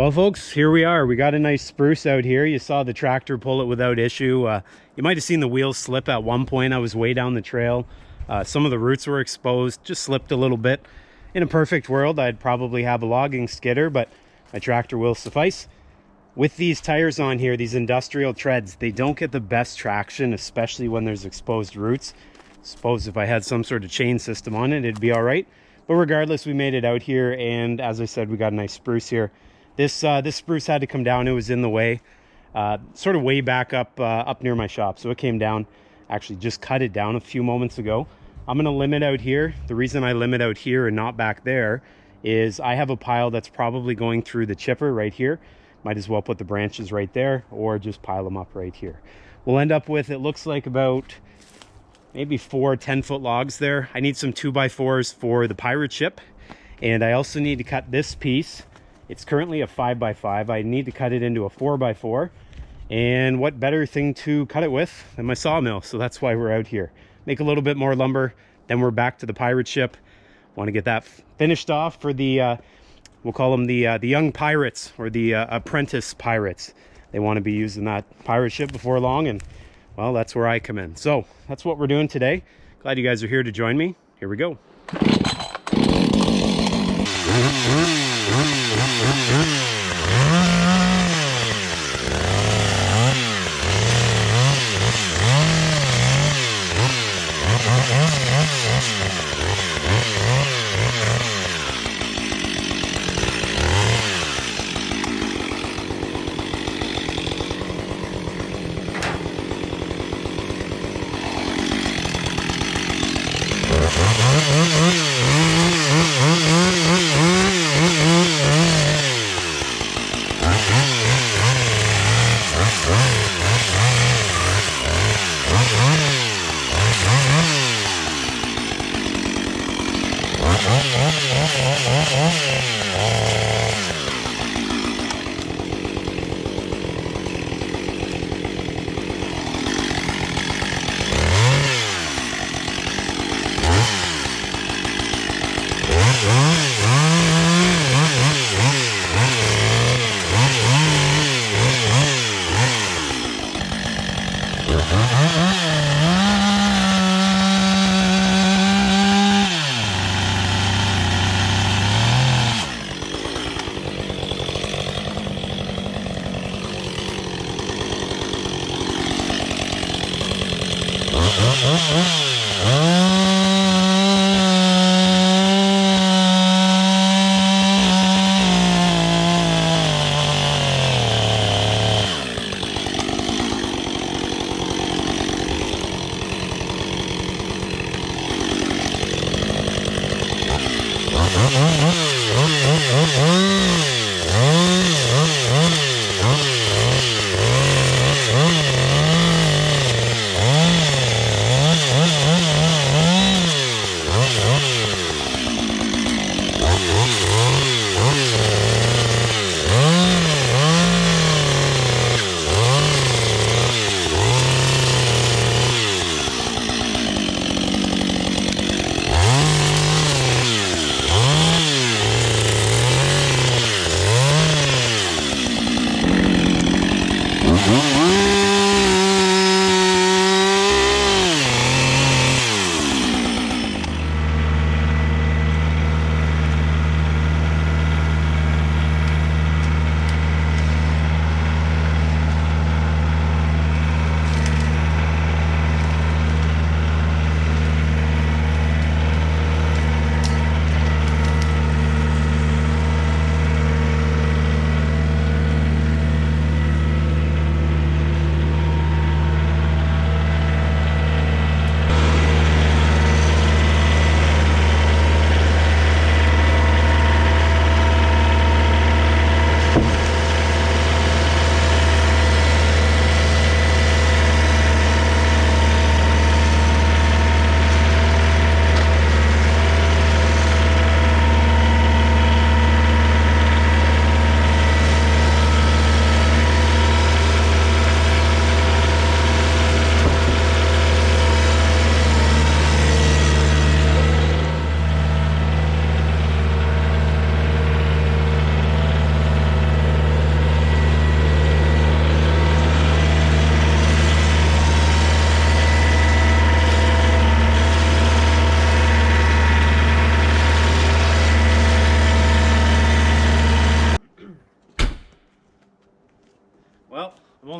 Well, folks, here we are. We got a nice spruce out here. You saw the tractor pull it without issue. You might have seen the wheels slip at one point. I was way down the trail. Some of the roots were exposed, just slipped a little bit. In a perfect world, I'd probably have a logging skidder, but my tractor will suffice. With these tires on here, these industrial treads, they don't get the best traction, especially when there's exposed roots. Suppose if I had some sort of chain system on it, it'd be all right. But regardless, we made it out here, and as I said, we got a nice spruce here. This spruce had to come down. It was in the way, sort of way back up near my shop. So it came down. Actually just cut it down a few moments ago. I'm gonna limit out here. The reason I limit out here and not back there is I have a pile that's probably going through the chipper right here. Might as well put the branches right there or just pile them up right here. We'll end up with, it looks like about maybe 4 10-foot logs there. I need some 2x4s for the pirate ship, and I also need to cut this piece. It's currently a 5x5. I need to cut it into a 4x4. And what better thing to cut it with than my sawmill? So that's why we're out here. Make a little bit more lumber, then we're back to the pirate ship. Want to get that finished off for the, we'll call them the young pirates, or the apprentice pirates. They want to be using that pirate ship before long, and well, that's where I come in. So that's what we're doing today. Glad you guys are here to join me. Here we go.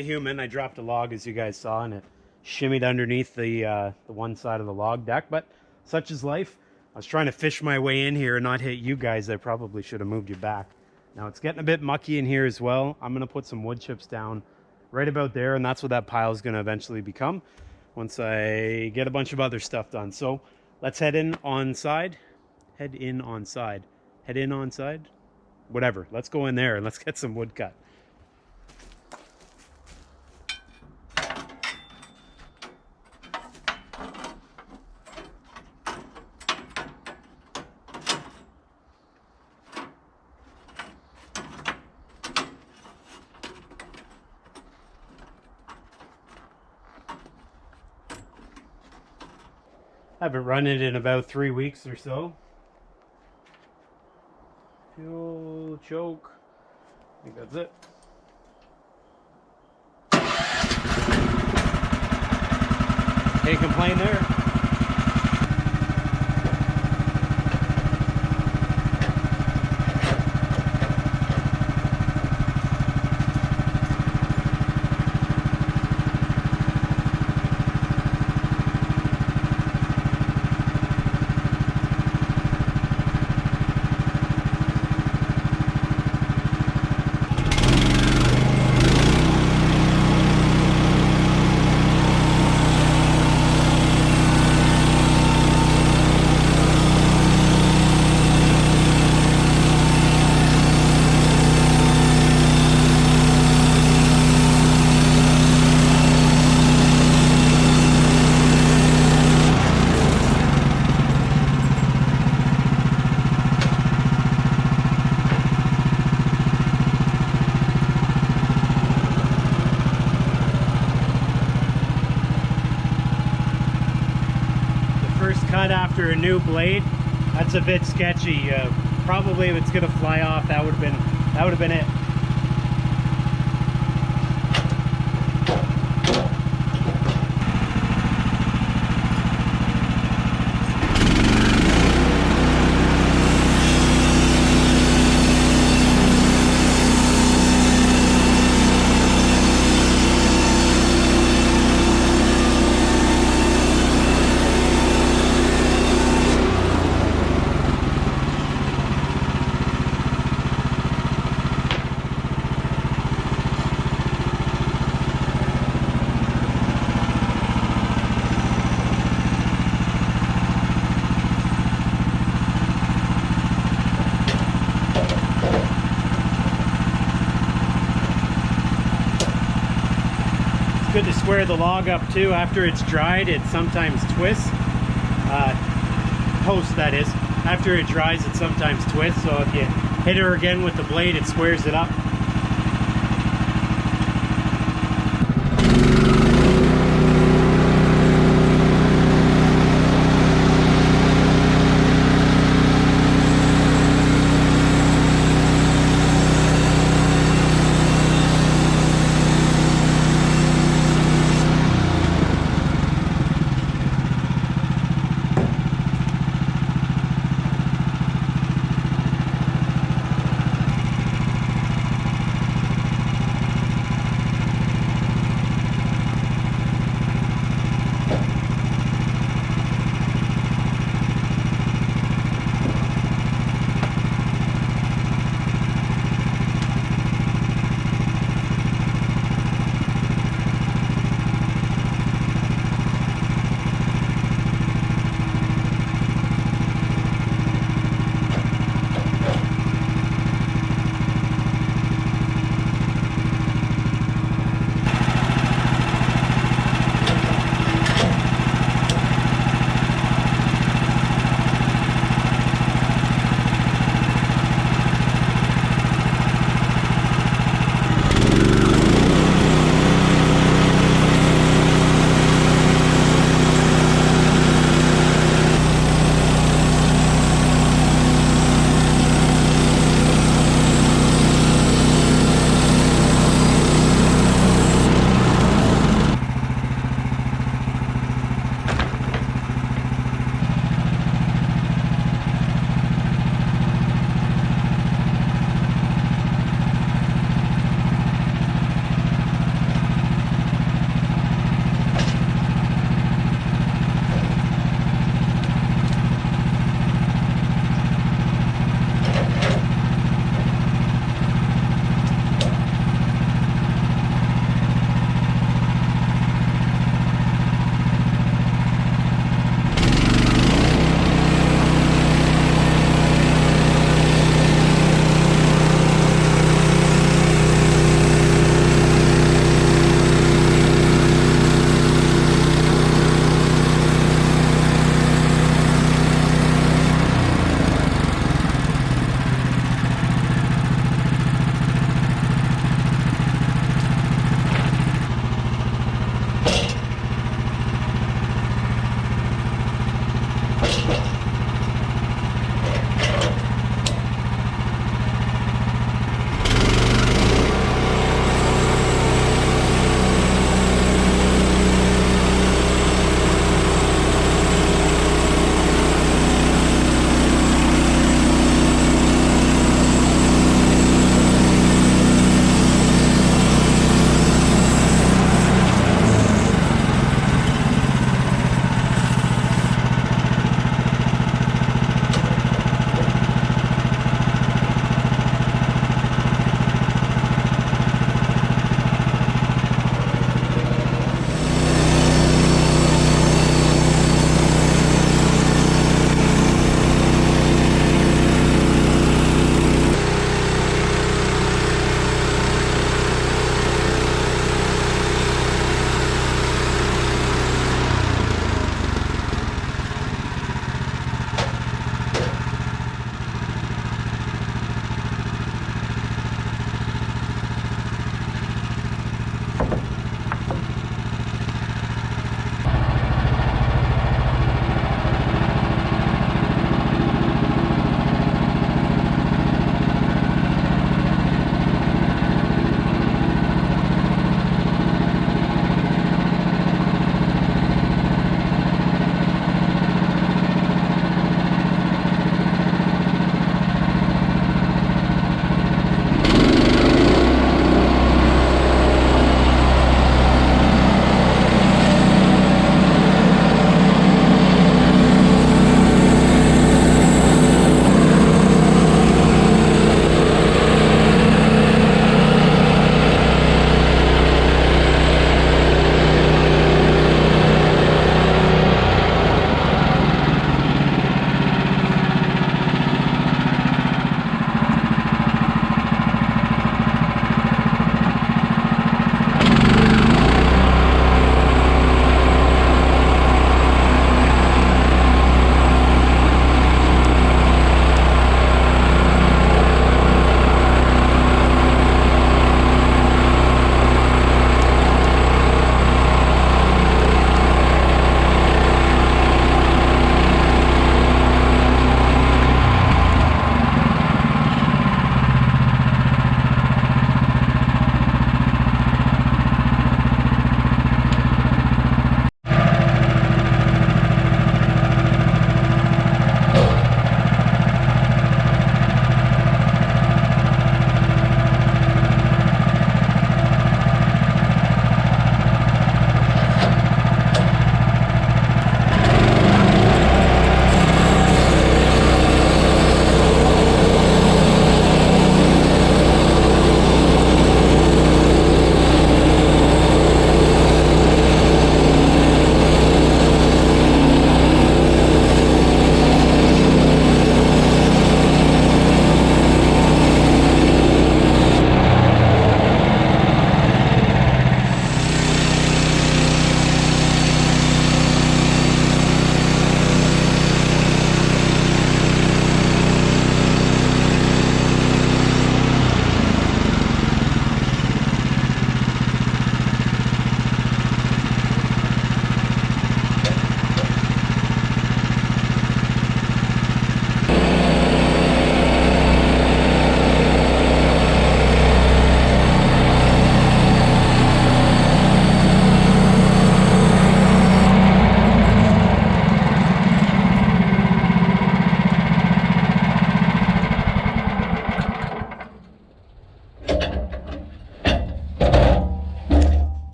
definitely human. I dropped a log, as you guys saw, and it shimmied underneath the one side of the log deck, but such is life. I was trying to fish my way in here and not hit you guys. I probably should have moved you back. Now it's getting a bit mucky in here as well. I'm going to put some wood chips down right about there, and that's what that pile is going to eventually become once I get a bunch of other stuff done. So let's head in on side. Head in on side. Head in on side. Whatever. Let's go in there and let's get some wood cut. I haven't run it in about 3 weeks or so. Fuel choke. I think that's it. Can't complain there. Cut after a new blade, that's a bit sketchy. Probably if it's gonna fly off, that would have been it. Good to square the log up too. After it's dried, it sometimes twists. Post, that is. After it dries, it sometimes twists, so if you hit her again with the blade, it squares it up.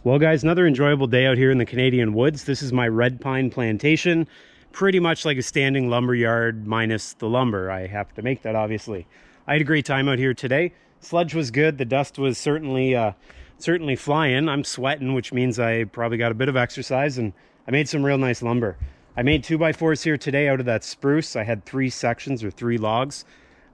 Well guys, another enjoyable day out here in the Canadian woods. This is my red pine plantation, pretty much like a standing lumber yard minus the lumber. I have to make that, obviously. I had a great time out here today. Sludge was good. The dust was certainly flying. I'm sweating, which means I probably got a bit of exercise, and I made some real nice lumber. I made 2x4s here today out of that spruce. I had 3 sections or 3 logs.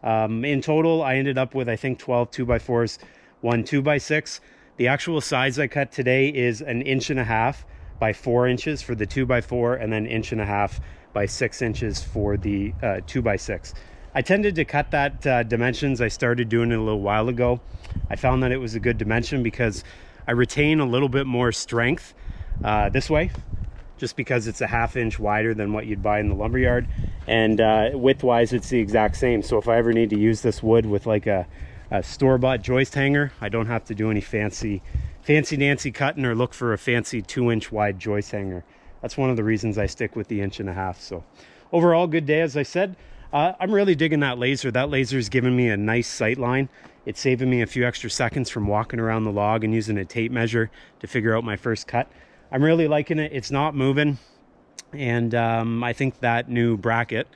In total, I ended up with, I think, 12 2x4s, 1 2x6. The actual size I cut today is 1.5 inches by 4 inches for the 2x4, and then 1.5 inches by 6 inches for the 2x6. I tended to cut that dimensions. I started doing it a little while ago. I found that it was a good dimension because I retain a little bit more strength this way, just because it's a 1/2 inch wider than what you'd buy in the lumberyard, and width-wise it's the exact same. So if I ever need to use this wood with like a store-bought joist hanger, I don't have to do any fancy dancy cutting or look for a fancy 2-inch wide joist hanger. That's one of the reasons I stick with the 1.5 inches. So overall, good day, as I said. I'm really digging that laser. That laser is giving me a nice sight line. It's saving me a few extra seconds from walking around the log and using a tape measure to figure out my first cut. I'm really liking it. It's not moving, and I think that new bracket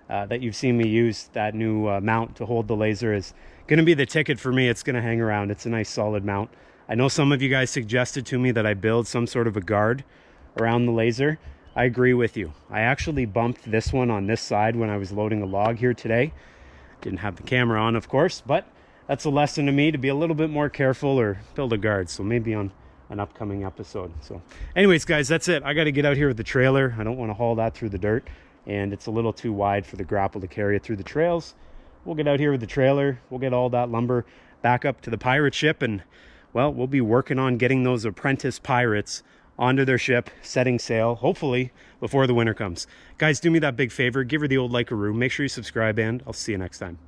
that you've seen me use, that new mount to hold the laser, is going to be the ticket for me. It's going to hang around. It's a nice solid mount. I know some of you guys suggested to me that I build some sort of a guard around the laser. I agree with you. I actually bumped this one on this side when I was loading a log here today. Didn't have the camera on, of course, but that's a lesson to me to be a little bit more careful or build a guard. So maybe on an upcoming episode. So anyways, guys, that's it. I got to get out here with the trailer. I don't want to haul that through the dirt, and it's a little too wide for the grapple to carry it through the trails. We'll get out here with the trailer. We'll get all that lumber back up to the pirate ship, and well, we'll be working on getting those apprentice pirates onto their ship, setting sail, hopefully before the winter comes. Guys, do me that big favor. Give her the old like a room. Make sure you subscribe, and I'll see you next time.